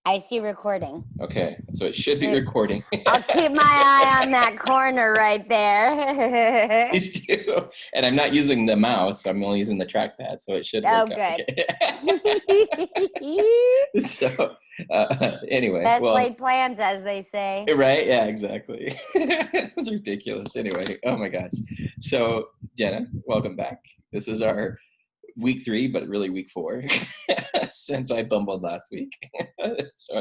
I see recording. Okay, so it should be recording. I'll keep my eye on that corner right there. Please do. And I'm not using the mouse. I'm only using the trackpad, so it should work out. Good. So, anyway. Best laid plans, as they say. Right? Yeah, exactly. It's ridiculous. Anyway, oh my gosh. So, Jenna, welcome back. This is our week 3, but really week 4 since I bumbled last week.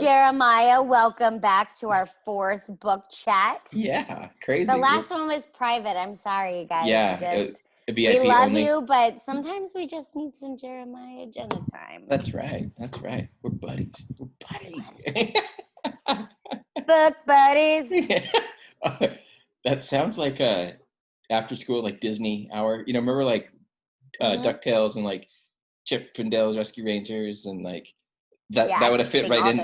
Jeremiah, welcome back to our 4th book chat. Yeah, crazy. The last one was private. I'm sorry, you guys. Yeah, we love you, but sometimes we just need some Jeremiah Jenna time. That's right. We're buddies. Book buddies. That sounds like a after school like Disney hour. You know, remember like DuckTales and like Chip and Dale's Rescue Rangers and like that would have fit right in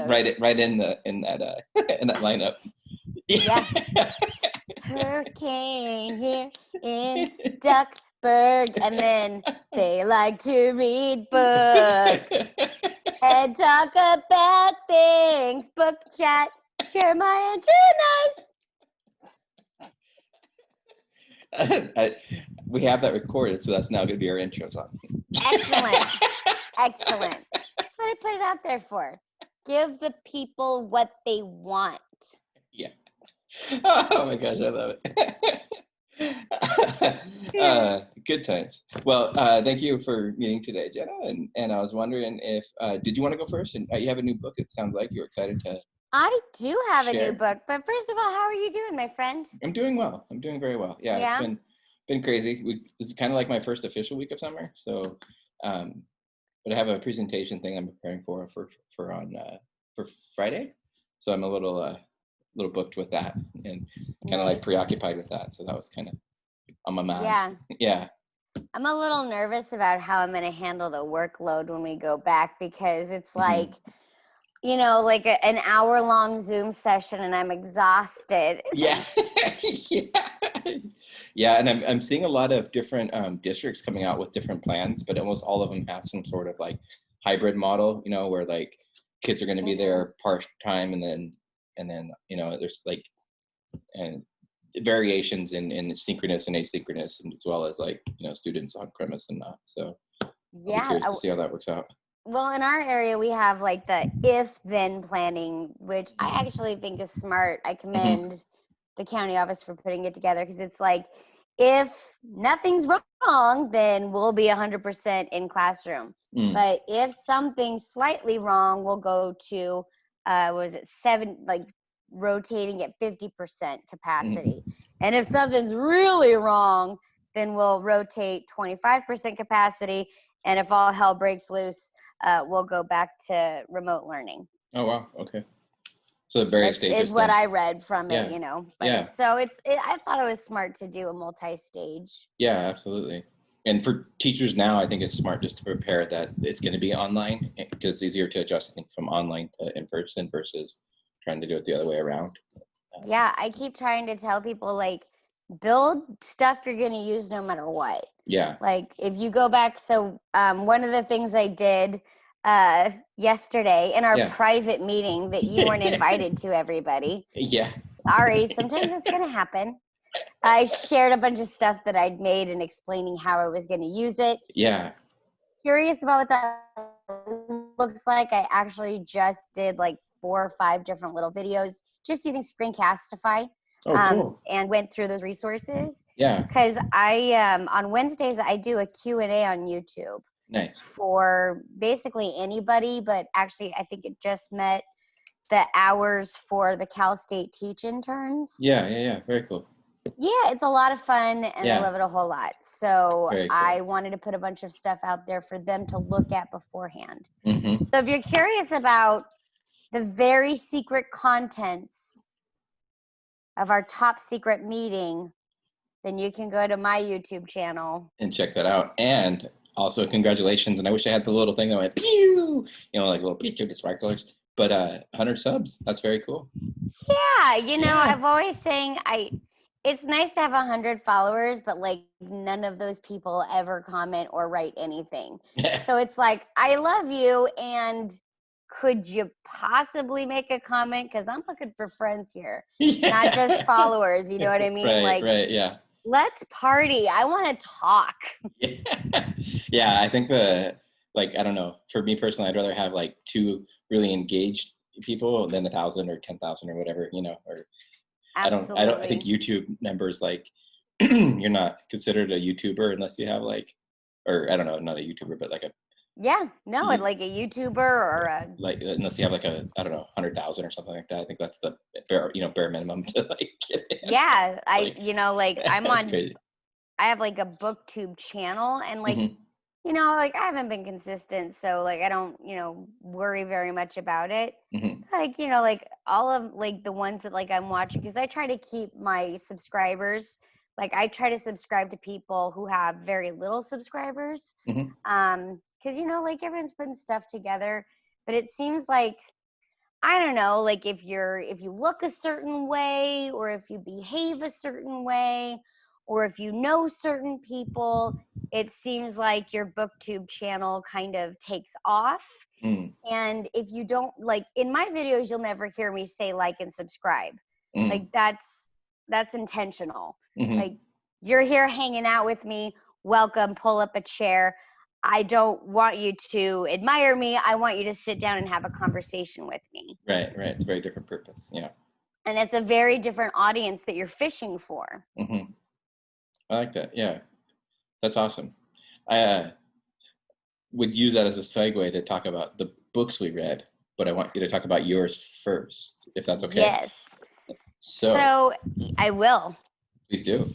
that in that lineup. Yeah. Hurricane here in Duckburg, and then they like to read books and talk about things. Book chat, Jeremiah and Jenna. We have that recorded, so that's now going to be our intro song. Excellent. That's what I put it out there for. Give the people what they want. Yeah. Oh my gosh, I love it. Good times. Well, thank you for meeting today, Jenna. And I was wondering if, did you want to go first? And you have a new book, it sounds like. You're excited to I do have share. A new book, but first of all, how are you doing, my friend? I'm doing well. I'm doing very well. Yeah? It's been crazy. This is kind of like my first official week of summer. So, but I have a presentation thing I'm preparing for Friday. So I'm a little booked with that and kind of like preoccupied with that. So that was kind of on my mind. Yeah. I'm a little nervous about how I'm going to handle the workload when we go back, because it's like, you know, like an hour-long Zoom session and I'm exhausted. Yeah. Yeah, and I'm seeing a lot of different districts coming out with different plans, but almost all of them have some sort of like hybrid model, you know, where like kids are going to be there part-time and then you know, there's like and variations in synchronous and asynchronous, and as well as like, you know, students on premise and not. So I'll be curious to see how that works out. Well, in our area, we have like the if-then planning, which I actually think is smart. I commend the county office for putting it together, because it's like, if nothing's wrong, then we'll be 100% in classroom. But if something's slightly wrong, we'll go to, rotating at 50% capacity. And if something's really wrong, then we'll rotate 25% capacity. And if all hell breaks loose, we'll go back to remote learning. Oh, wow. Okay. So the various stages is what I read from it, you know. But so I thought it was smart to do a multi-stage. Yeah, absolutely. And for teachers now, I think it's smart just to prepare that it's going to be online, because it's easier to adjust, I think, from online to in person versus trying to do it the other way around. Yeah, I keep trying to tell people, like, build stuff you're going to use no matter what. Yeah. Like, if you go back, so one of the things I did yesterday in our private meeting that you weren't invited to, everybody. Yeah. Sorry, sometimes it's going to happen. I shared a bunch of stuff that I'd made and explaining how I was going to use it. Yeah. Curious about what that looks like. I actually just did like 4 or 5 different little videos just using Screencastify. Cool. And went through those resources. Yeah. Because I on Wednesdays I do a Q&A on YouTube. Nice. For basically anybody, but actually I think it just met the hours for the Cal State Teach interns. Yeah. Very cool. Yeah, it's a lot of fun, and I love it a whole lot. So cool. I wanted to put a bunch of stuff out there for them to look at beforehand. So if you're curious about the very secret contents of our top secret meeting, then you can go to my YouTube channel and check that out. And also, congratulations. And I wish I had the little thing that went pew, you know, like little pew sparklers. But 100 subs, that's very cool. Yeah, you know, I've always saying it's nice to have 100 followers, but like none of those people ever comment or write anything. So it's like, I love you, and could you possibly make a comment? Because I'm looking for friends here, not just followers. You know what I mean? Right, yeah. Let's party. I want to talk. Yeah, I think I don't know. For me personally, I'd rather have like 2 really engaged people than 1,000 or 10,000 or whatever, or Absolutely. I think YouTube members, like, you're not considered a YouTuber unless you have or I don't know, not a YouTuber, but like a like a YouTuber or unless you have like I don't know, 100,000 or something like that. I think that's the bare minimum to get in. Yeah, I'm on. Crazy. I have like a BookTube channel, and I haven't been consistent, so I don't worry very much about it. All of the ones that I'm watching, because I try to keep my subscribers. I try to subscribe to people who have very little subscribers. Because everyone's putting stuff together, but it seems I don't know, if you look a certain way, or if you behave a certain way, or if you know certain people, it seems like your BookTube channel kind of takes off. And if you don't, in my videos, you'll never hear me say like and subscribe. That's intentional. You're here hanging out with me, welcome, pull up a chair. I don't want you to admire me. I want you to sit down and have a conversation with me. Right. It's a very different purpose. Yeah. And it's a very different audience that you're fishing for. I like that. Yeah. That's awesome. I would use that as a segue to talk about the books we read, but I want you to talk about yours first, if that's okay. Yes. So I will. Please do.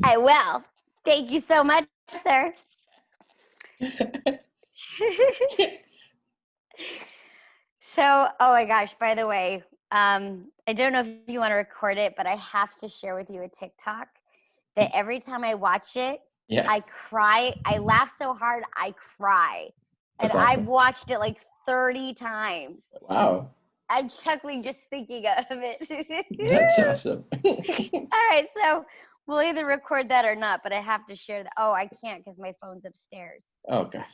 I will. Thank you so much, sir. So, oh my gosh, by the way, I don't know if you want to record it, but I have to share with you a TikTok that every time I watch it, I cry. I laugh so hard, I cry. And awesome. I've watched it 30 times. Wow. I'm chuckling just thinking of it. That's awesome. All right, so we'll either record that or not, but I have to share that. Oh, I can't because my phone's upstairs. Oh, gosh.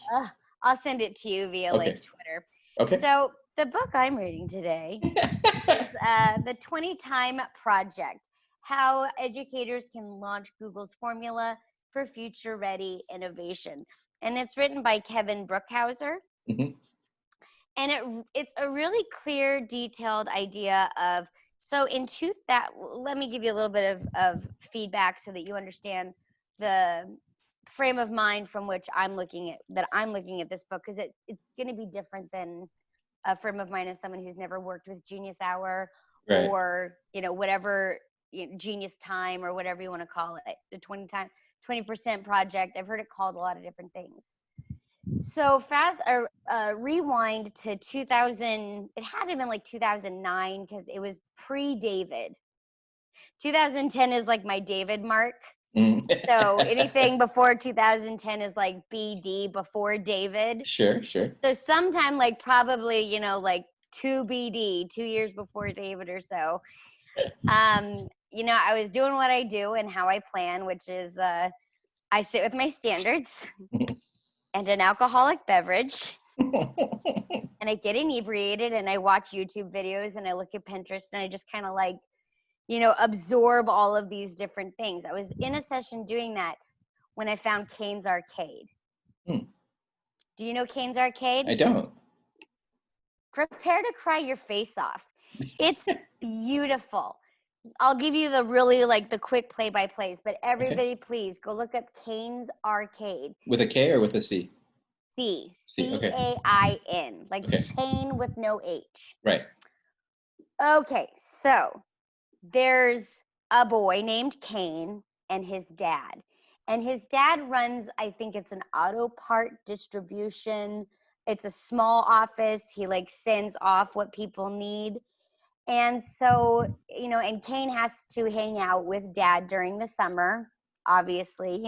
I'll send it to you via Twitter. Okay. So the book I'm reading today is The 20-Time Project, How Educators Can Launch Google's Formula for Future-Ready Innovation. And it's written by Kevin Brookhauser. And it's a really clear, detailed idea of, so let me give you a little bit of feedback so that you understand the frame of mind from which I'm looking at this book, because it's going to be different than a frame of mind of someone who's never worked with Genius Hour or whatever, Genius Time or whatever you want to call it, the 20% project. I've heard it called a lot of different things. So rewind to 2000. It had to have been 2009 because it was pre-David. 2010 is my David mark. So anything before 2010 is BD, before David. Sure. So sometime probably 2 BD, 2 years before David or so. I was doing what I do and how I plan, which is I sit with my standards and an alcoholic beverage. And I get inebriated and I watch YouTube videos and I look at Pinterest and I just kind of absorb all of these different things. I was in a session doing that when I found Kane's Arcade. Do you know Kane's Arcade? I don't. Prepare to cry your face off. It's beautiful. I'll give you the really the quick play-by-plays, but everybody please go look up Kane's Arcade. With a K or with a C? C. Okay. C-A-I-N. chain with no H. Right. Okay, so there's a boy named Kane and his dad. And his dad runs, I think it's an auto part distribution. It's a small office. He sends off what people need. And so, and Kane has to hang out with dad during the summer, obviously,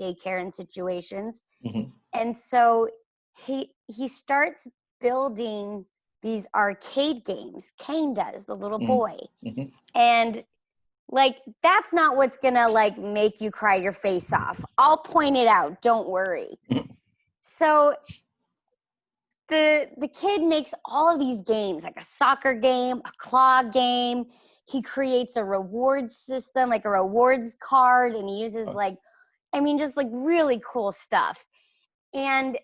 daycare and situations. And so he starts building these arcade games. Kane does, the little boy. And that's not what's gonna make you cry your face off. I'll point it out, don't worry. So the kid makes all of these games, like a soccer game, a claw game. He creates a reward system, like a rewards card, and he uses just like really cool stuff. And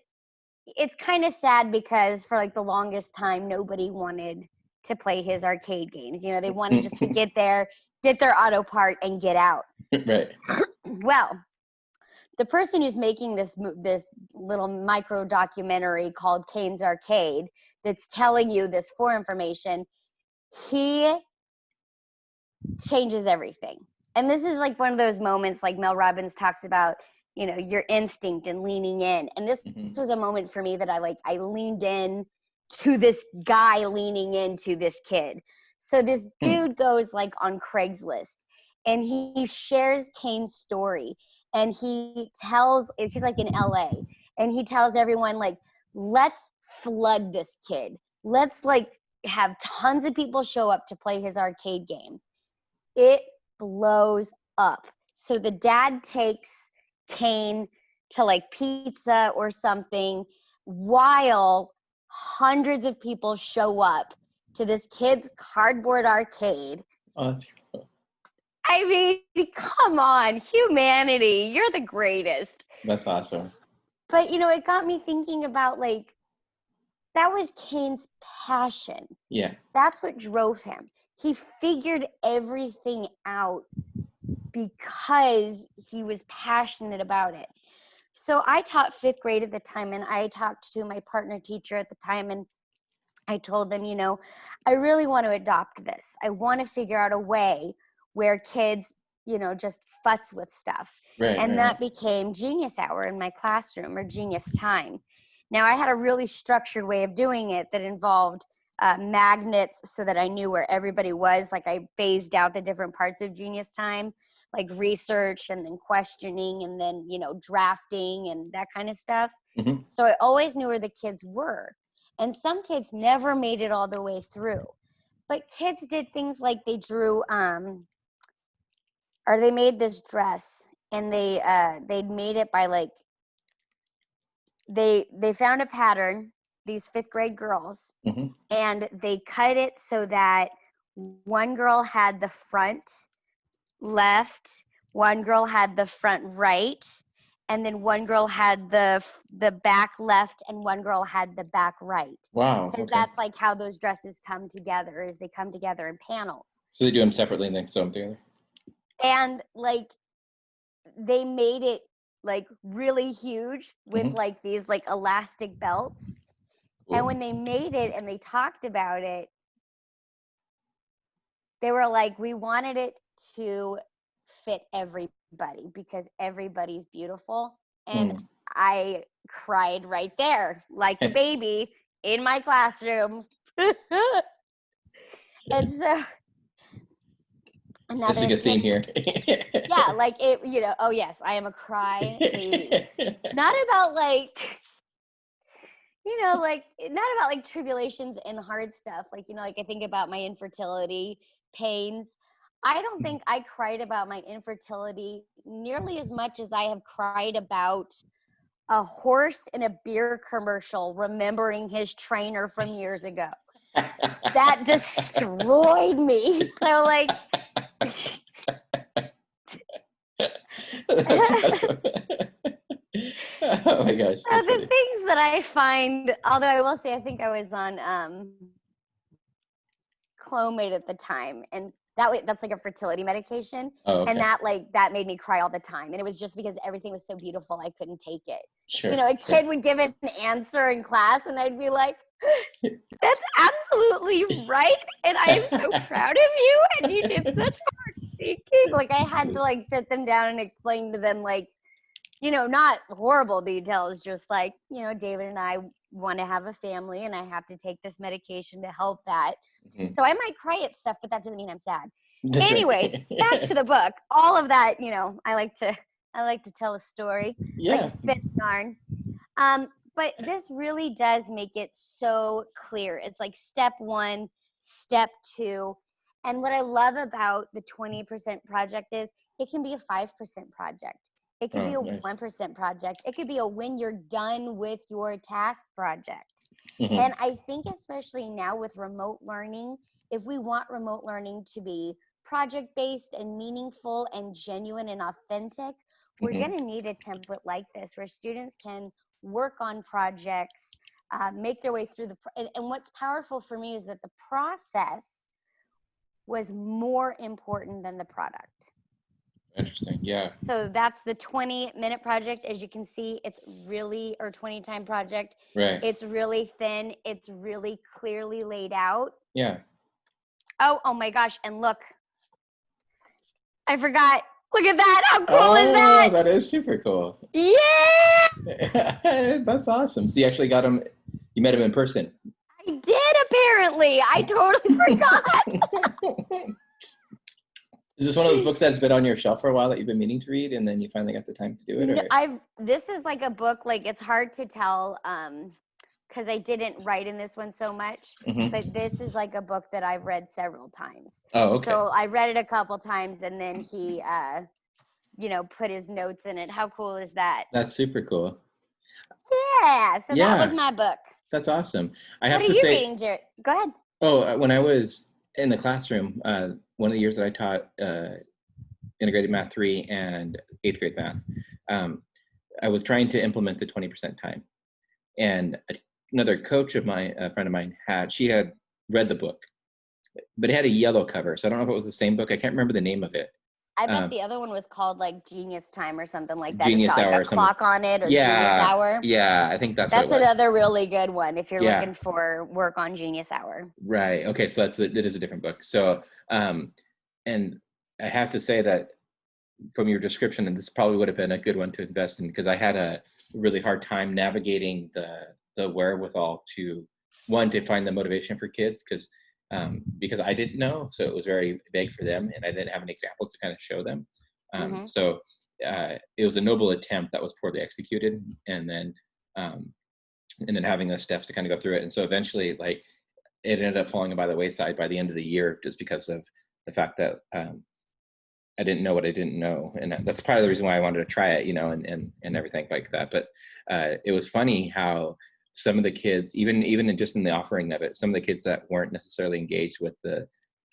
it's kind of sad because for like the longest time, nobody wanted to play his arcade games. They wanted just to get their auto part and get out. Right. Well, the person who's making this little micro documentary called Kane's Arcade that's telling you this information, he changes everything. And this is like one of those moments like Mel Robbins talks about, your instinct and leaning in. And this was a moment for me that I leaned in to this guy leaning into this kid. So this dude goes like on Craigslist and he shares Kane's story. And he's like in LA, and he tells everyone like, let's flood this kid. Let's like have tons of people show up to play his arcade game. It blows up. So the dad takes Kane to like pizza or something while hundreds of people show up to this kid's cardboard arcade. Oh, that's cool. I mean, come on, humanity, you're the greatest. That's awesome. But, it got me thinking about, like, that was Kane's passion. Yeah. That's what drove him. He figured everything out because he was passionate about it. So I taught 5th grade at the time, and I talked to my partner teacher at the time, and I told them, I really want to adopt this. I want to figure out a way where kids, just futz with stuff. Right, and that became Genius Hour in my classroom, or Genius Time. Now, I had a really structured way of doing it that involved magnets so that I knew where everybody was. Like I phased out the different parts of Genius Time, like research and then questioning and then, drafting and that kind of stuff. Mm-hmm. So I always knew where the kids were. And some kids never made it all the way through. But kids did things like they drew or they made this dress, and they made it by like they found a pattern, these 5th grade girls, and they cut it so that one girl had the front left, one girl had the front right, and then one girl had the back left, and one girl had the back right. Wow. Because that's like how those dresses come together, is they come together in panels. So they do them separately and then sew them together? And like they made it like really huge with like these like elastic belts. Cool. And when they made it and they talked about it, they were like, we wanted it to fit everybody because everybody's beautiful. And I cried right there like a baby in my classroom. And so that's a good theme here. Yeah, like it, oh yes, I am a cry baby. Not about like, like not about like tribulations and hard stuff. Like, like I think about my infertility pains. I don't think I cried about my infertility nearly as much as I have cried about a horse in a beer commercial remembering his trainer from years ago. That destroyed me. So like oh my gosh. So the things that I find, although I will say I think I was on Clomid at the time, and that's like a fertility medication. Oh, okay. And that made me cry all the time. And it was just because everything was so beautiful I couldn't take it. Sure. A kid would give an answer in class and I'd be like, that's absolutely right. And I am so proud of you. And you did such hard thinking. Like I had to like sit them down and explain to them like, not horrible details, just like, David and I want to have a family and I have to take this medication to help that. Mm-hmm. So I might cry at stuff, but that doesn't mean I'm sad. That's anyways, right. Back to the book. All of that, I like to tell a story. Yeah. Like spit yarn. But this really does make it so clear. It's like step 1, step 2. And what I love about the 20% project is it can be a 5% project. It could be a 1% project. It could be a when you're done with your task project. And I think especially now with remote learning, if we want remote learning to be project-based and meaningful and genuine and authentic, we're going to need a template like this where students can work on projects, make their way through and what's powerful for me is that the process was more important than the product. Interesting. Yeah. So that's the 20-minute project. As you can see, it's really, or 20-time project. Right. It's really thin. It's really clearly laid out. Yeah. Oh my gosh. And look, I forgot. Look at that. How cool is that? That is super cool. Yeah. That's awesome. So you actually you met him in person. I did, apparently. I totally forgot. Is this one of those books that's been on your shelf for a while that you've been meaning to read and then you finally got the time to do it? Or? This is like a book, like it's hard to tell because I didn't write in this one so much, but this is like a book that I've read several times. Oh, okay. So I read it a couple times and then he, put his notes in it. How cool is that? That's super cool. Yeah. So that was my book. That's awesome. What are you reading, Jared? Go ahead. Oh, when I was in the classroom, one of the years that I taught integrated math 3 and 8th grade math, I was trying to implement the 20% time. And another coach of mine, a friend of mine, she had read the book, but it had a yellow cover. So I don't know if it was the same book. I can't remember the name of it. I bet the other one was called like Genius Time or something like that. Genius it's got Hour, like a clock on it or Genius Hour. Yeah, I think that's another really good one if you're looking for work on Genius Hour. Right. Okay. So it is a different book. So, and I have to say that from your description, and this probably would have been a good one to invest in because I had a really hard time navigating the wherewithal to find the motivation for kids because I didn't know, so it was very vague for them, and I didn't have any examples to kind of show them. So it was a noble attempt that was poorly executed, and then having the steps to kind of go through it. And so eventually, like, it ended up falling by the wayside by the end of the year, just because of the fact that I didn't know what I didn't know, and that's part of the reason why I wanted to try it, and everything like that. But it was funny how some of the kids, even just in the offering of it, some of the kids that weren't necessarily engaged with the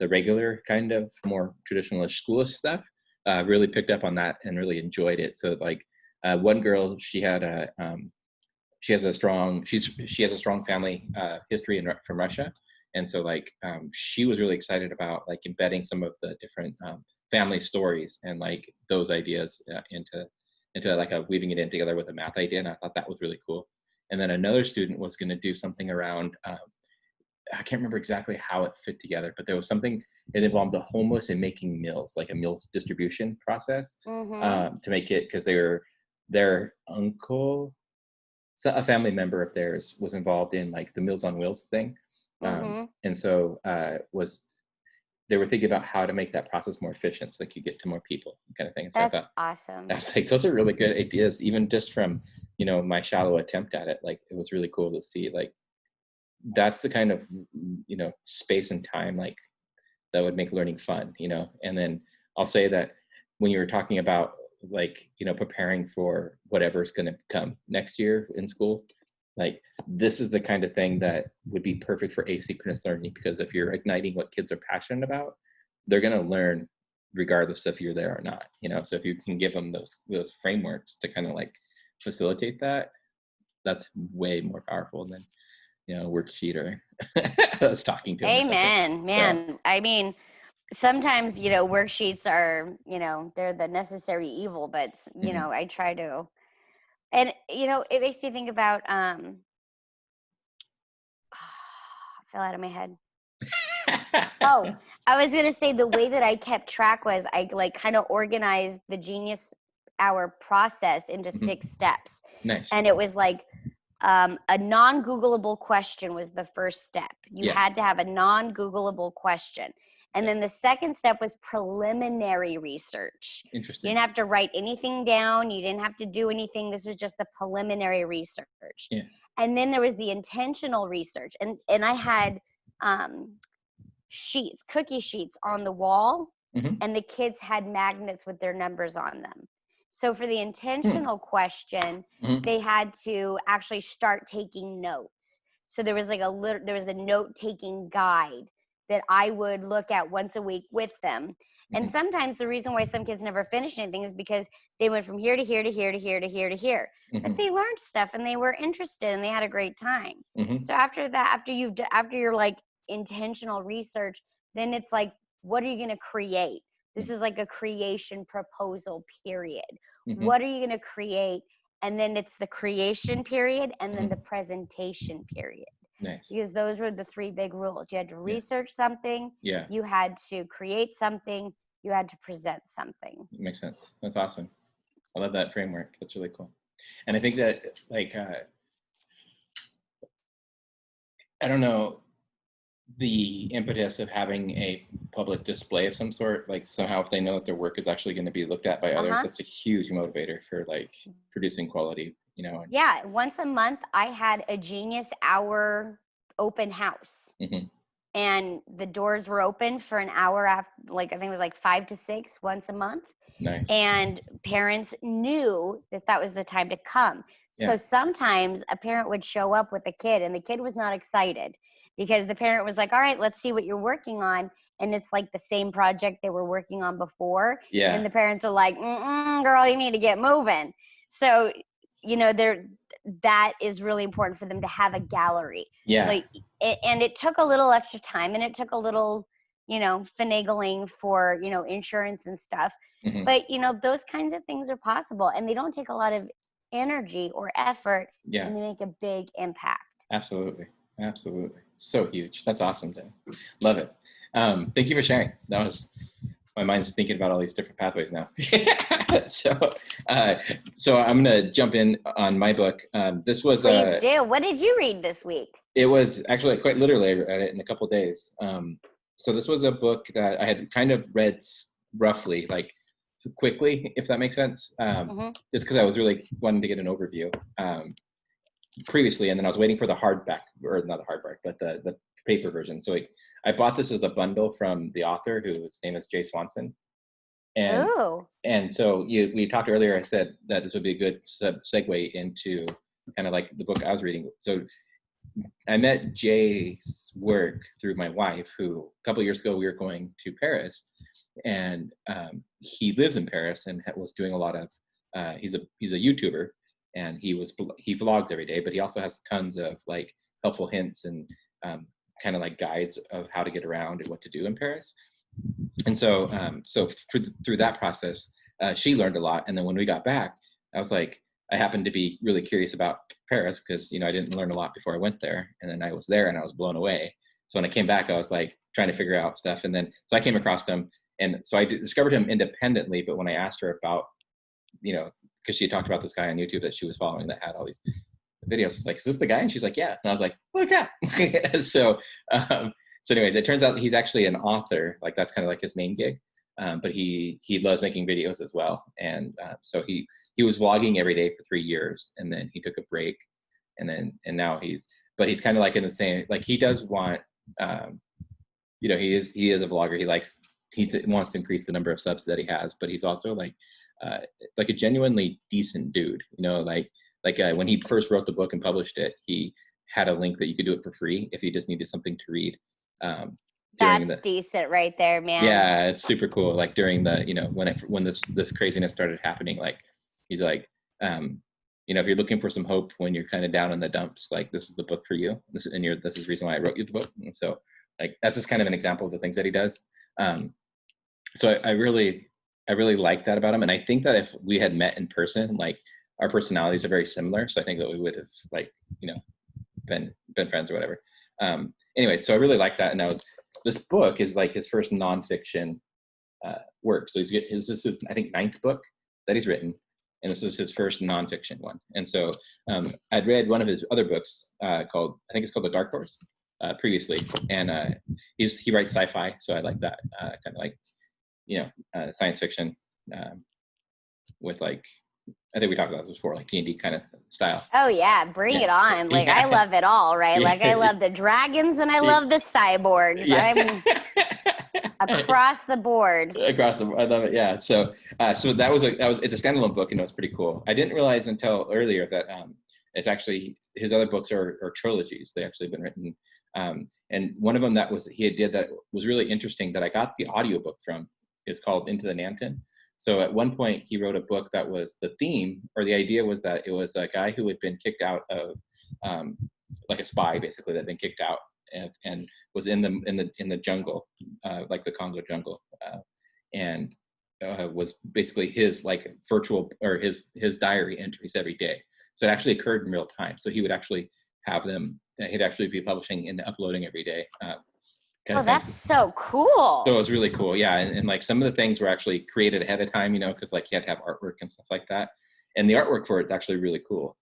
regular kind of more traditionalist schoolish stuff really picked up on that and really enjoyed it. So like one girl, she has a strong family history from Russia, and so like she was really excited about like embedding some of the different family stories and like those ideas into like weaving it in together with a math idea, and I thought that was really cool. And then another student was going to do something around, I can't remember exactly how it fit together, but there was something, it involved the homeless and making meals, like a meal distribution process to make it, because their uncle, so a family member of theirs was involved in like the Meals on Wheels thing. And so they were thinking about how to make that process more efficient so they could get to more people, kind of thing. And so that's awesome. I was like, those are really good ideas, even just from, my shallow attempt at it. Like, it was really cool to see, like, that's the kind of, space and time, like, that would make learning fun, And then I'll say that when you were talking about, like, preparing for whatever's going to come next year in school, like, this is the kind of thing that would be perfect for asynchronous learning, because if you're igniting what kids are passionate about, they're going to learn regardless if you're there or not, So if you can give them those frameworks to kind of like facilitate that, that's way more powerful than, worksheet or us talking to them. Amen, man. So. I mean, sometimes, worksheets are, they're the necessary evil, but, I try to. And, it makes me think about, fell out of my head. Oh, I was going to say the way that I kept track was I like kind of organized the Genius Hour process into 6 steps. Nice. And it was like a non-Googleable question was the first step. You had to have a non-Googleable question. And then the second step was preliminary research. Interesting. You didn't have to write anything down. You didn't have to do anything. This was just the preliminary research. Yeah. And then there was the intentional research. And I had cookie sheets on the wall, and the kids had magnets with their numbers on them. So for the intentional question, they had to actually start taking notes. So there was like there was a note-taking guide that I would look at once a week with them. And sometimes the reason why some kids never finished anything is because they went from here to here to here to here to here to here. But they learned stuff and they were interested and they had a great time. So after that, after your like intentional research, then it's like, what are you going to create? This is like a creation proposal period. What are you going to create? And then it's the creation period and then the presentation period. Nice. Because those were the 3 big rules. You had to research something. Yeah. You had to create something. You had to present something. Makes sense. That's awesome. I love that framework. That's really cool. And I think that like, I don't know, the impetus of having a public display of some sort, like somehow if they know that their work is actually going to be looked at by others, that's a huge motivator for like producing quality, you know. Yeah, once a month I had a Genius Hour open house. And the doors were open for an hour after, like I think it was like 5 to 6 once a month. Nice. And parents knew that that was the time to come. So sometimes a parent would show up with a kid and the kid was not excited because the parent was like, all right, let's see what you're working on. And it's like the same project they were working on before. Yeah. And the parents are like, girl, you need to get moving. So, you know, that is really important for them to have a gallery. Yeah. Like, and it took a little extra time and it took a little, you know, finagling for, you know, insurance and stuff. But, you know, those kinds of things are possible and they don't take a lot of energy or effort and they make a big impact. Absolutely. Absolutely. So huge. That's awesome, Dan. Love it. Thank you for sharing. That was, my mind's thinking about all these different pathways now. So I'm going to jump in on my book. This was Please do. What did you read this week? It was actually quite literally, I read it in a couple of days. So this was a book that I had kind of read roughly, like quickly, if that makes sense. Just because I was really wanting to get an overview previously, and then I was waiting for the hardback, or not the hardback, but the paper version. So I bought this as a bundle from the author, whose name is Jay Swanson. And so we talked earlier, I said that this would be a good segue into kind of like the book I was reading. So I met Jay's work through my wife, who a couple of years ago we were going to Paris, and he lives in Paris and was doing a lot of he's a YouTuber, and he vlogs every day, but he also has tons of like helpful hints and kind of like guides of how to get around and what to do in Paris. And so through that process, she learned a lot. And then when we got back, I was like, I happened to be really curious about Paris because, you know, I didn't learn a lot before I went there. And then I was there and I was blown away. So when I came back, I was like trying to figure out stuff. And then, so I came across him. And so I discovered him independently. But when I asked her about, you know, because she talked about this guy on YouTube that she was following that had all these videos, I was like, is this the guy? And she's like, yeah. And I was like, look at. So anyways, it turns out he's actually an author. Like that's kind of like his main gig. But he loves making videos as well. And so he was vlogging every day for 3 years, and then he took a break, and now he's kind of like in the same, like he does want, you know, he is a vlogger. He wants to increase the number of subs that he has, but he's also like a genuinely decent dude, you know, like when he first wrote the book and published it, he had a link that you could do it for free if you just needed something to read. That's decent right there, man. Yeah, it's super cool. Like during the, you know, when this craziness started happening, like he's like, you know, if you're looking for some hope when you're kind of down in the dumps, like this is the book for you. This is the reason why I wrote you the book. And so like that's just kind of an example of the things that he does. So I really like that about him. And I think that if we had met in person, like our personalities are very similar. So I think that we would have like, you know, been friends or whatever. Anyway, so I really like that. And this book is like his first nonfiction work. So this is his, I think, 9th book that he's written, and this is his first nonfiction one. And so I'd read one of his other books I think it's called The Dark Horse previously, and he writes sci-fi, so I like that kind of like, you know, science fiction with like, I think we talked about this before, like D&D kind of style. Oh yeah, bring it on. Like I love it all, right? Like I love the dragons and I love the cyborgs. I'm across the board. I love it. Yeah. So it's a standalone book, and it was pretty cool. I didn't realize until earlier that It's actually, his other books are trilogies. They actually have been written. And one of them that he did that was really interesting that I got the audiobook from is called Into the Nanton. So at one point he wrote a book that was the theme, or the idea was that it was a guy who had been kicked out of, like a spy basically, that had been kicked out and was in the jungle, like the Congo jungle, and was basically his like virtual, or his diary entries every day. So it actually occurred in real time. So he would actually have them, he'd actually be publishing and uploading every day. Oh, that's so cool. So it was really cool. Yeah. And like some of the things were actually created ahead of time, because like he had to have artwork and stuff like that. And the artwork for it's actually really cool.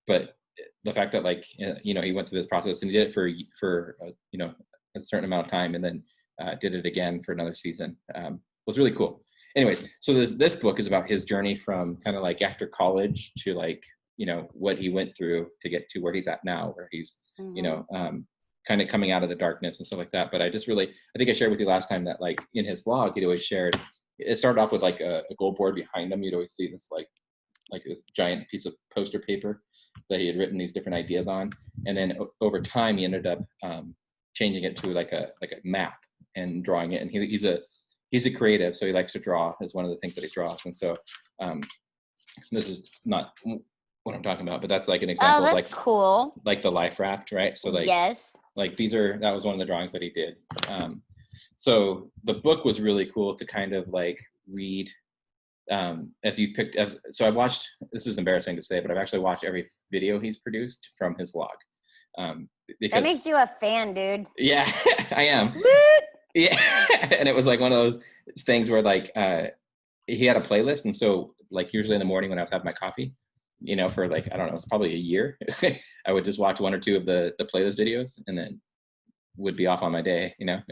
But the fact that like, he went through this process and he did it for a certain amount of time, and then did it again for another season, was really cool. Anyways, so this book is about his journey from kind of like after college to like, what he went through to get to where he's at now, where he's, kind of coming out of the darkness and stuff like that. But I think I shared with you last time that like in his blog, he'd always shared, it started off with like a gold board behind him. You'd always see this like this giant piece of poster paper that he had written these different ideas on. And then over time, he ended up changing it to like a map and drawing it. And he's a creative, so he likes to draw is one of the things that he draws. And so this is not what I'm talking about, but that's like an example of like cool, like the life raft, right? So like, yes, like that was one of the drawings that he did. So the book was really cool to kind of like read so I watched, this is embarrassing to say, but I've actually watched every video he's produced from his blog. Because that makes you a fan, dude. Yeah, I am. Yeah. And it was like one of those things where like he had a playlist, and so like usually in the morning when I was having my coffee, for like, I don't know, it's probably a year, I would just watch one or two of the playlist videos and then would be off on my day, and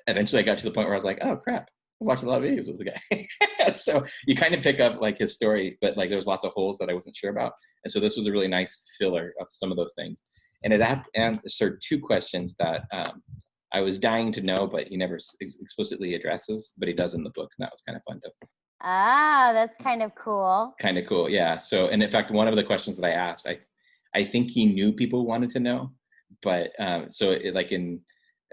eventually I got to the point where I was like, oh crap, I watched a lot of videos with the guy. So you kind of pick up like his story, but like there was lots of holes that I wasn't sure about. And so this was a really nice filler of some of those things. And it answered two questions that I was dying to know, but he never explicitly addresses, but he does in the book. And that was kind of fun to. Ah, that's kind of cool. Kind of cool, yeah. So, and in fact, one of the questions that I asked, I think he knew people wanted to know, but so it like in,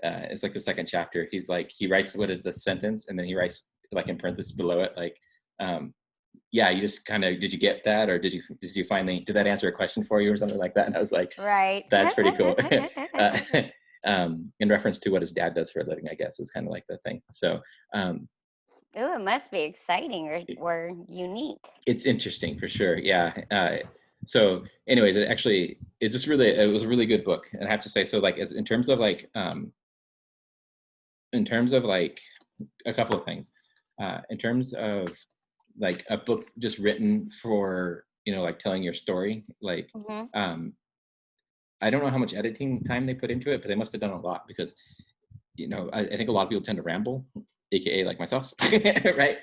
it's like the second chapter, he's like, he writes what is the sentence, and then he writes like in parentheses below it, like, yeah, you just kind of, did you get that? Or did you finally, did that answer a question for you or something like that? And I was like, right. That's pretty cool. In reference to what his dad does for a living, I guess is kind of like the thing. So, oh, it must be exciting or unique. It's interesting for sure. Yeah. So anyways, it was a really good book. And I have to say, so like, in terms of like a couple of things, in terms of like a book just written for, like telling your story, like, I don't know how much editing time they put into it, but they must've done a lot because, I think a lot of people tend to ramble, AKA like myself, right?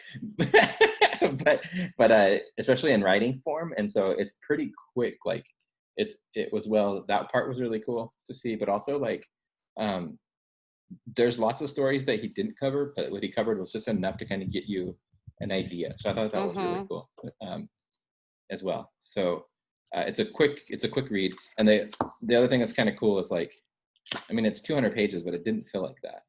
but especially in writing form. And so it's pretty quick. Like that part was really cool to see, but also like, there's lots of stories that he didn't cover, but what he covered was just enough to kind of get you an idea. So I thought that was really cool, as well. So it's a quick read. And the other thing that's kind of cool is like, I mean, it's 200 pages, but it didn't feel like that,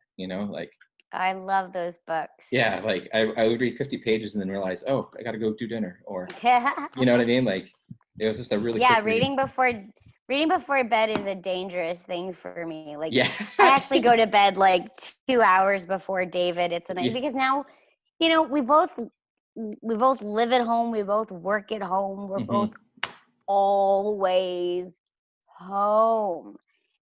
like. I love those books. Yeah, like I would read 50 pages and then realize, oh, I got to go do dinner, or you know what I mean? Like it was just a really quick reading before bed is a dangerous thing for me. Like I actually go to bed like 2 hours before David. It's a night because now, we both live at home, we both work at home, we're both always home,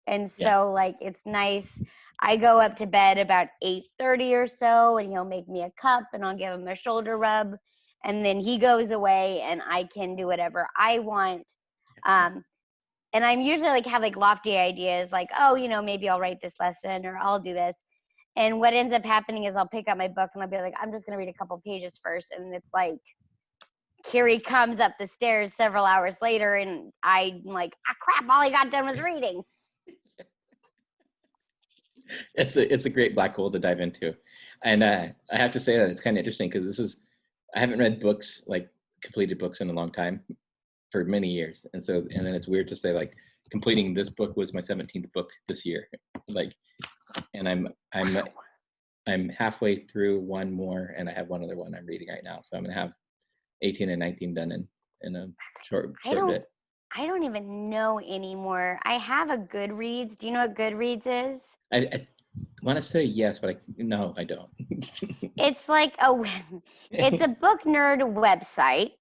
and so like it's nice. I go up to bed about 8:30 or so, and he'll make me a cup, and I'll give him a shoulder rub, and then he goes away, and I can do whatever I want. And I'm usually like have like lofty ideas, like, oh, maybe I'll write this lesson or I'll do this. And what ends up happening is I'll pick up my book and I'll be like, I'm just gonna read a couple pages first, and it's like, Carrie comes up the stairs several hours later, and I'm like, crap! All I got done was reading. It's a great black hole to dive into, and I have to say that it's kind of interesting because I haven't read books, like completed books, in a long time, for many years. And then it's weird to say like completing this book was my 17th book this year. Like, and I'm halfway through one more, and I have one other one I'm reading right now. So I'm gonna have 18 and 19 done in a short bit. I don't even know anymore. I have a Goodreads. Do you know what Goodreads is? I want to say yes, but no, I don't. It's like it's a book nerd website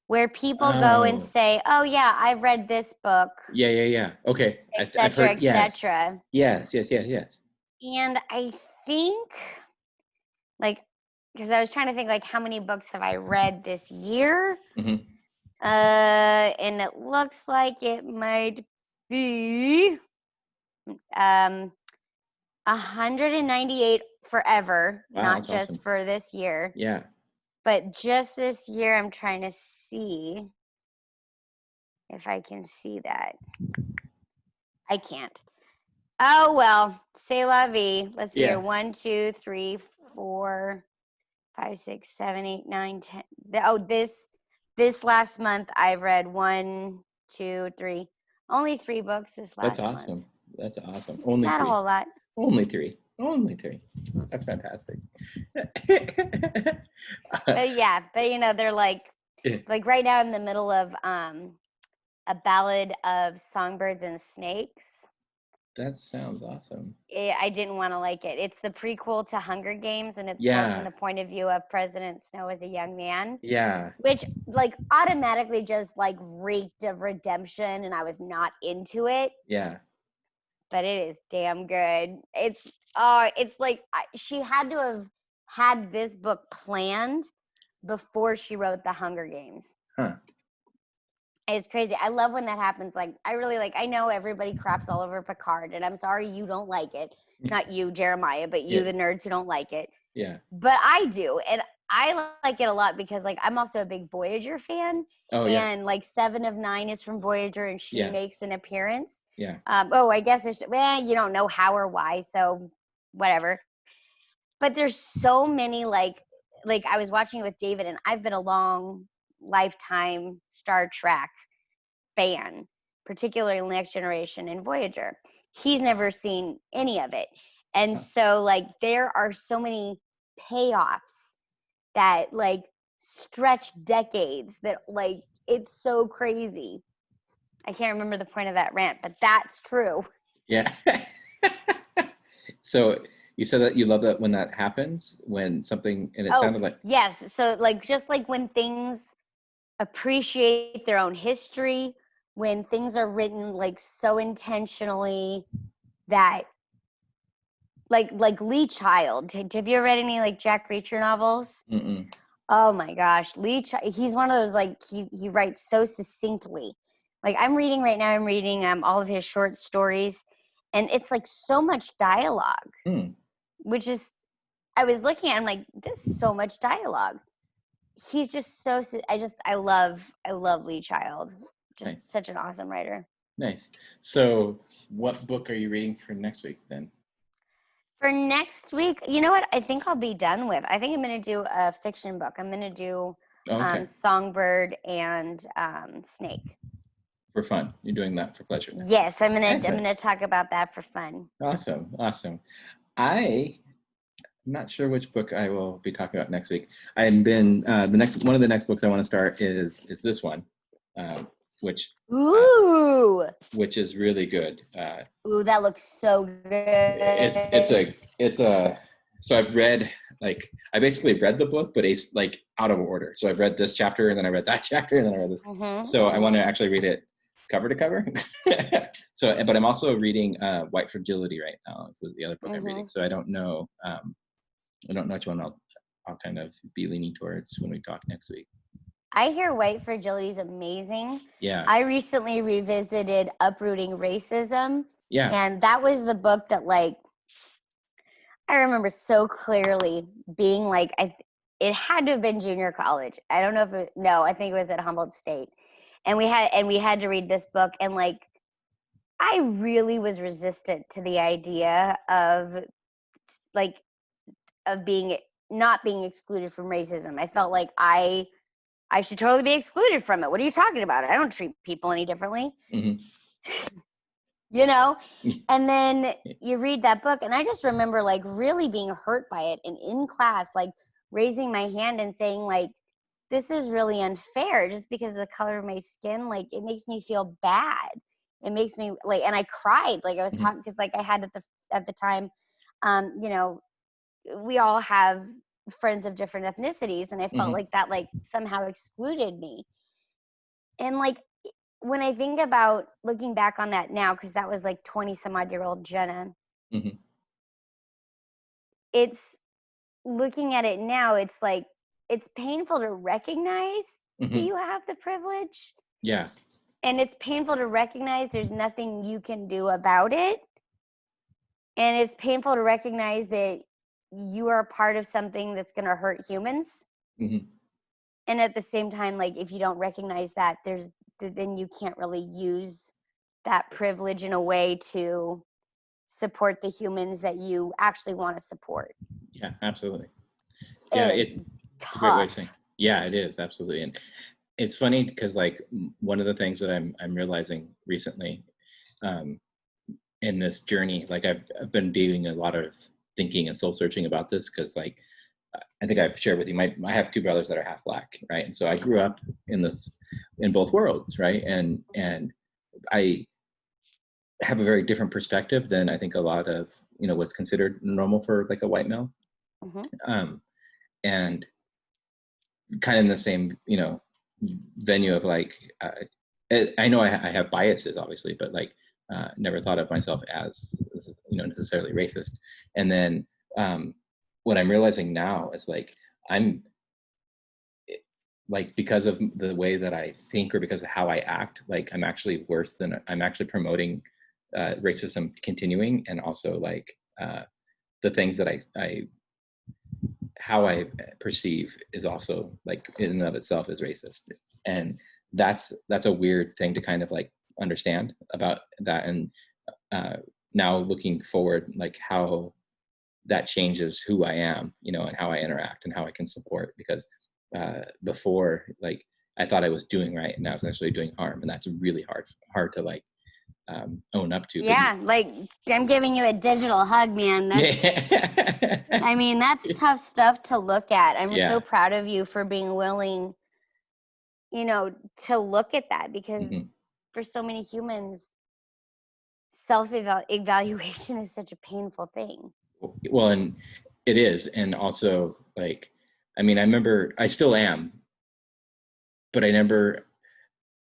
where people go and say, "Oh yeah, I've read this book." Yeah. Okay. I've heard, etc. Yes. And I think, like, because I was trying to think, like, how many books have I read this year? Mm-hmm. And it looks like it might be 198 forever, wow, not just awesome. for this year. Yeah. But just this year, I'm trying to see if I can see that. I can't. Oh, well, c'est la vie. Let's see here. 1, 2, 3, 4, 5, 6, 7, 8, 9, 10. Oh, this last month, I've read 1, 2, 3. Only 3 books this last month. That's awesome. Only not 3. A whole lot. Only 3. That's fantastic. But they're like right now in the middle of a ballad of songbirds and snakes. That sounds awesome. I didn't want to like it. It's the prequel to Hunger Games, and it's told from the point of view of President Snow as a young man. Yeah. Which like automatically just like reeked of redemption, and I was not into it. Yeah. But it is damn good. It's like she had to have had this book planned before she wrote the Hunger Games. Huh. It's crazy. I love when that happens. Like, I know everybody craps all over Picard, and I'm sorry you don't like it. Not you, Jeremiah, but you, the nerds who don't like it. Yeah. But I do, and I like it a lot because, like, I'm also a big Voyager fan. Oh, yeah. And, like, 7 of 9 is from Voyager, and she makes an appearance. Yeah. I guess you don't know how or why, so whatever. But there's so many, like I was watching it with David, and I've been a long lifetime Star Trek fan, particularly Next Generation and Voyager. He's never seen any of it. And so like there are so many payoffs that like stretch decades that like it's so crazy. I can't remember the point of that rant, but that's true. Yeah. So you said that you love that when that happens, when something, and it sounded like. Yes. So like, just like when things appreciate their own history, when things are written like so intentionally that like Lee Child. Have you ever read any like Jack Reacher novels? Mm-mm. Oh my gosh. He's one of those, like he writes so succinctly. Like I'm reading all of his short stories, and it's like so much dialogue. Which is, I was looking at him like, this is so much dialogue. He's just so, I love Lee Child. Just such an awesome writer. Nice. So what book are you reading for next week then? For next week, you know what I think I'll be done with? I think I'm going to do a fiction book. I'm going to do Songbird and Snake. For fun. You're doing that for pleasure. Yes, I'm gonna talk about that for fun. Awesome. I'm not sure which book I will be talking about next week. I've been one of the next books I want to start is this one, which is really good. Ooh, that looks so good. So I've read, like, I basically read the book, but it's like out of order. So I've read this chapter, and then I read that chapter, and then I read this. So I want to actually read it cover to cover. But I'm also reading White Fragility right now. This is the other book I'm reading. So I don't know which one I'll kind of be leaning towards when we talk next week. I hear White Fragility is amazing. Yeah. I recently revisited Uprooting Racism. Yeah. And that was the book that, like, I remember so clearly being like, it had to have been junior college. I don't know if I think it was at Humboldt State. And we had to read this book, and like, I really was resistant to the idea of not being excluded from racism. I felt like I I should totally be excluded from it. What are you talking about? I don't treat people any differently. You know? And then you read that book, and I just remember like really being hurt by it, and in class, like raising my hand and saying like, this is really unfair just because of the color of my skin. Like, it makes me feel bad. It makes me like, and I cried. Like, I was talking, because like I had at the time, you know, we all have friends of different ethnicities, and I felt like that like somehow excluded me. And like, when I think about looking back on that now, because that was like 20 some odd year old Jenna, it's looking at it now, it's like, it's painful to recognize that you have the privilege. Yeah. And it's painful to recognize there's nothing you can do about it. And it's painful to recognize that you are a part of something that's going to hurt humans. And at the same time, like, if you don't recognize that, then you can't really use that privilege in a way to support the humans that you actually want to support. Yeah, absolutely. Yeah, it's a great way of saying. Yeah, it is, absolutely. And it's funny because like one of the things that I'm realizing recently in this journey, like I've been doing a lot of thinking and soul searching about this, because like I think I've shared with you, I have two brothers that are half Black, right? And so I grew up in both worlds, right? And I have a very different perspective than I think a lot of, you know, what's considered normal for like a white male. And kind of in the same, you know, venue of like, I know I have biases obviously, but like never thought of myself as, you know, necessarily racist. And then what I'm realizing now is like, I'm like, because of the way that I think or because of how I act, like I'm actually I'm actually promoting racism continuing, and also like the things that how I perceive is also like in and of itself is racist. And that's a weird thing to kind of like understand about that. And now looking forward, like how that changes who I am, you know, and how I interact and how I can support, because before, like I thought I was doing right and I was actually doing harm, and that's really hard to like own up to. Yeah, like I'm giving you a digital hug, man. That's I mean, that's tough stuff to look at. I'm so proud of you for being willing, you know, to look at that, because for so many humans, self-evaluation is such a painful thing. Well, and it is. And also like, I mean, I still am, but I never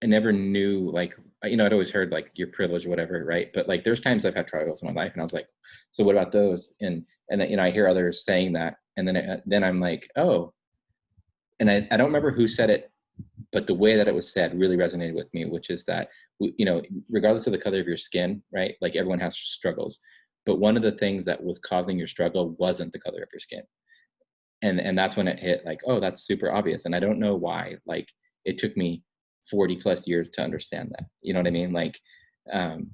knew, like, you know, I'd always heard like you're privileged or whatever, right? But like there's times I've had trials in my life and I was like, so what about those? And then, you know, I hear others saying that, and then I'm like, oh, and I don't remember who said it, but the way that it was said really resonated with me, which is that, you know, regardless of the color of your skin, right? Like everyone has struggles, but one of the things that was causing your struggle wasn't the color of your skin. And that's when it hit, like, oh, that's super obvious. And I don't know why, like it took me 40 plus years to understand that, you know what I mean? Like, and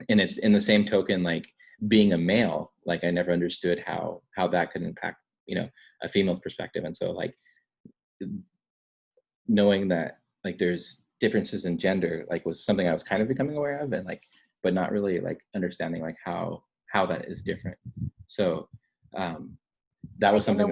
it's in the same token, like being a male, like I never understood how that could impact, you know, a female's perspective. And so like knowing that like there's differences in gender, like was something I was kind of becoming aware of, and like, but not really like understanding like how that is different. So that was something in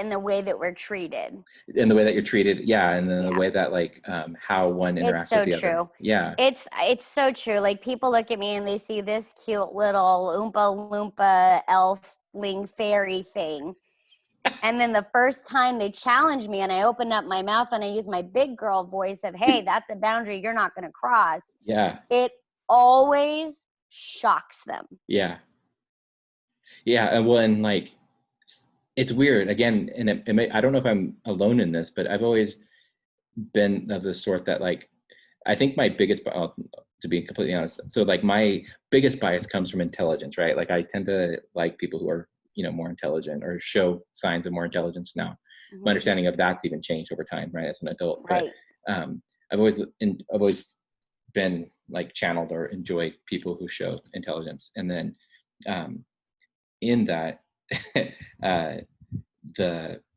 the way that we're treated, in the way that you're treated. Yeah. And then the way that like how one interacts with the other. Yeah. It's so true. Like people look at me and they see this cute little Oompa Loompa elfling fairy thing. And then the first time they challenge me and I open up my mouth and I use my big girl voice of, hey, that's a boundary you're not going to cross. Yeah. It always shocks them. Yeah. Yeah. And well, and like, it's weird again. And I don't know if I'm alone in this, but I've always been of the sort that like, I think my biggest, to be completely honest, so like my biggest bias comes from intelligence, right? Like I tend to like people who are, you know, more intelligent or show signs of more intelligence now. My understanding of that's even changed over time, right? As an adult, right. But I've always been like channeled or enjoyed people who show intelligence. And then in that,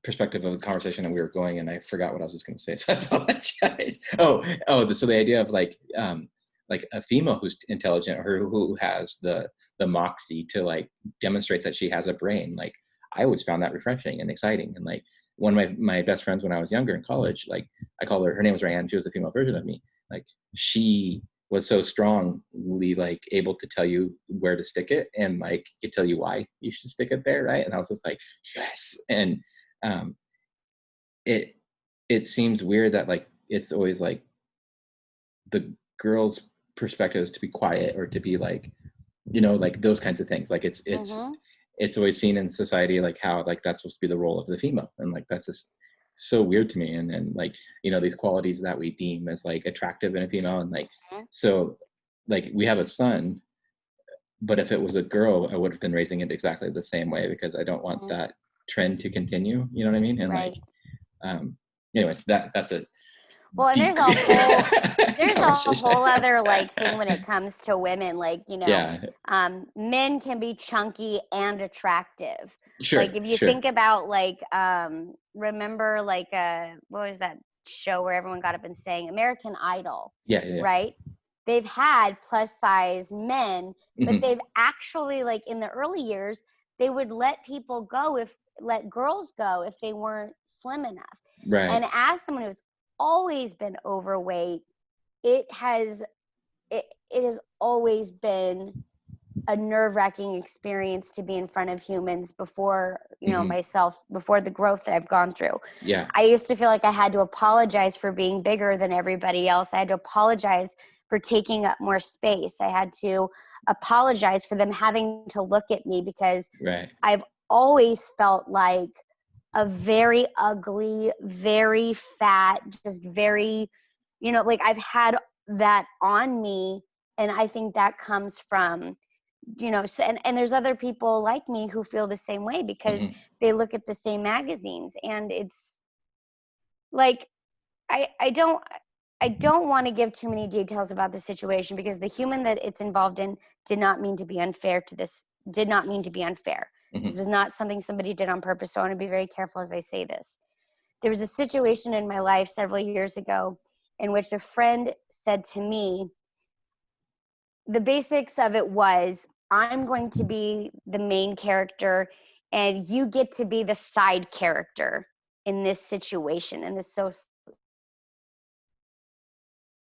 perspective of the conversation that we were going, and I forgot what I was just going to say, so I apologize. So the idea of like a female who's intelligent, or who has the moxie to like demonstrate that she has a brain, like I always found that refreshing and exciting. And like one of my best friends when I was younger in college, like I call her name was Ryan, she was the female version of me. Like she was so strongly like able to tell you where to stick it, and like could tell you why you should stick it there, right? And I was just like, yes. And it seems weird that like it's always like the girl's perspective is to be quiet, or to be like, like those kinds of things. Like it's always seen in society like how like that's supposed to be the role of the female, and like that's just so weird to me. And then like these qualities that we deem as like attractive in a female, and like so like we have a son, but if it was a girl, I would have been raising it exactly the same way, because I don't want that trend to continue, you know what I mean? And like anyways, that's a well, and there's a whole other like thing when it comes to women, like men can be chunky and attractive. Sure, like if you think about like remember like what was that show where everyone got up and sang American Idol? Right? They've had plus size men, but they've actually, like in the early years, they would let girls go if they weren't slim enough. Right. And as someone who's always been overweight, it has always been a nerve-wracking experience to be in front of humans before, myself, before the growth that I've gone through. Yeah. I used to feel like I had to apologize for being bigger than everybody else. I had to apologize for taking up more space. I had to apologize for them having to look at me, because I've always felt like a very ugly, very fat, just very, like I've had that on me. And I think that comes from, and there's other people like me who feel the same way, because they look at the same magazines, and it's like, I don't want to give too many details about the situation, because the human that it's involved in did not mean to be unfair. This was not something somebody did on purpose. So I want to be very careful as I say this. There was a situation in my life several years ago in which a friend said to me, the basics of it was, I'm going to be the main character and you get to be the side character in this situation, in this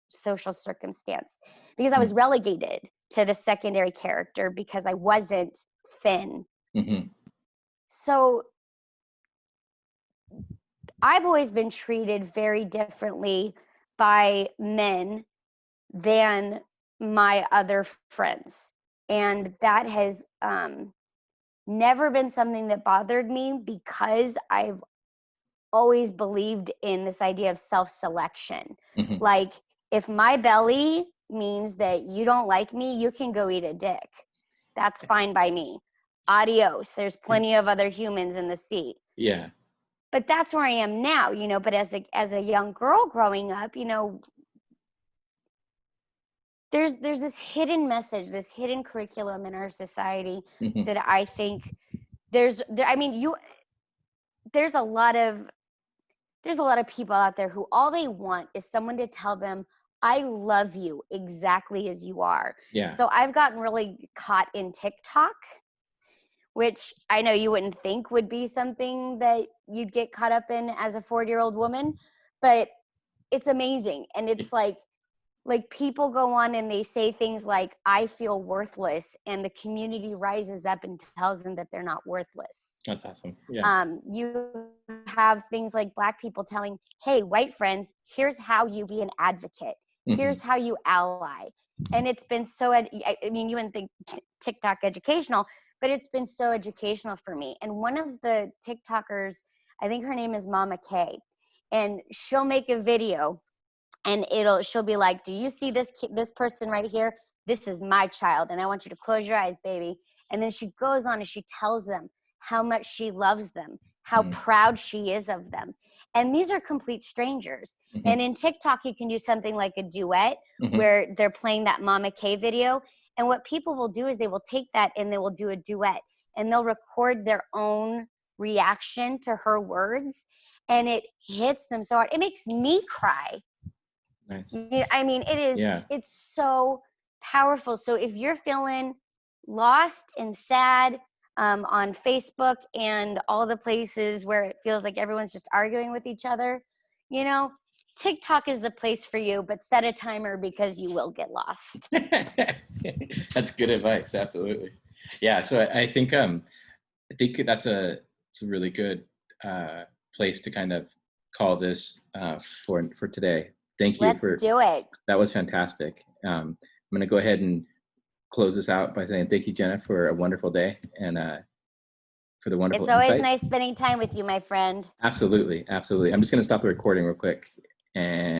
social circumstance, because I was relegated to the secondary character because I wasn't thin. So I've always been treated very differently by men than my other friends. And that has never been something that bothered me, because I've always believed in this idea of self-selection. Like, if my belly means that you don't like me, you can go eat a dick. That's fine by me. Adios. There's plenty of other humans in the seat. Yeah. But that's where I am now, but as a young girl growing up, there's this hidden message, this hidden curriculum in our society that I think there's a lot of people out there who all they want is someone to tell them, I love you exactly as you are. Yeah. So I've gotten really caught in TikTok, which I know you wouldn't think would be something that you'd get caught up in as a 40-year-old woman, but it's amazing. And it's like people go on and they say things like, I feel worthless, and the community rises up and tells them that they're not worthless. That's awesome. Yeah. You have things like Black people telling, hey, white friends, here's how you be an advocate. Here's how you ally. And it's been so, you wouldn't think TikTok educational, but it's been so educational for me. And one of the TikTokers, I think her name is Mama K, and she'll make a video and she'll be like, do you see this person right here? This is my child. And I want you to close your eyes, baby. And then she goes on and she tells them how much she loves them, how proud she is of them. And these are complete strangers. And in TikTok, you can do something like a duet where they're playing that Mama K video. And what people will do is they will take that and they will do a duet, and they'll record their own reaction to her words, and it hits them so hard. It makes me cry. Nice. I mean, it's so powerful. So if you're feeling lost and sad on Facebook and all the places where it feels like everyone's just arguing with each other, you know, TikTok is the place for you, but set a timer because you will get lost. That's good advice. Absolutely. Yeah. So I think that's it's a really good place to kind of call this for today. Thank you. Let's do it. That was fantastic. I'm going to go ahead and close this out by saying thank you, Jenna, for a wonderful day and for the wonderful It's always insights. nice spending time with you, my friend. Absolutely. Absolutely. I'm just going to stop the recording real quick. And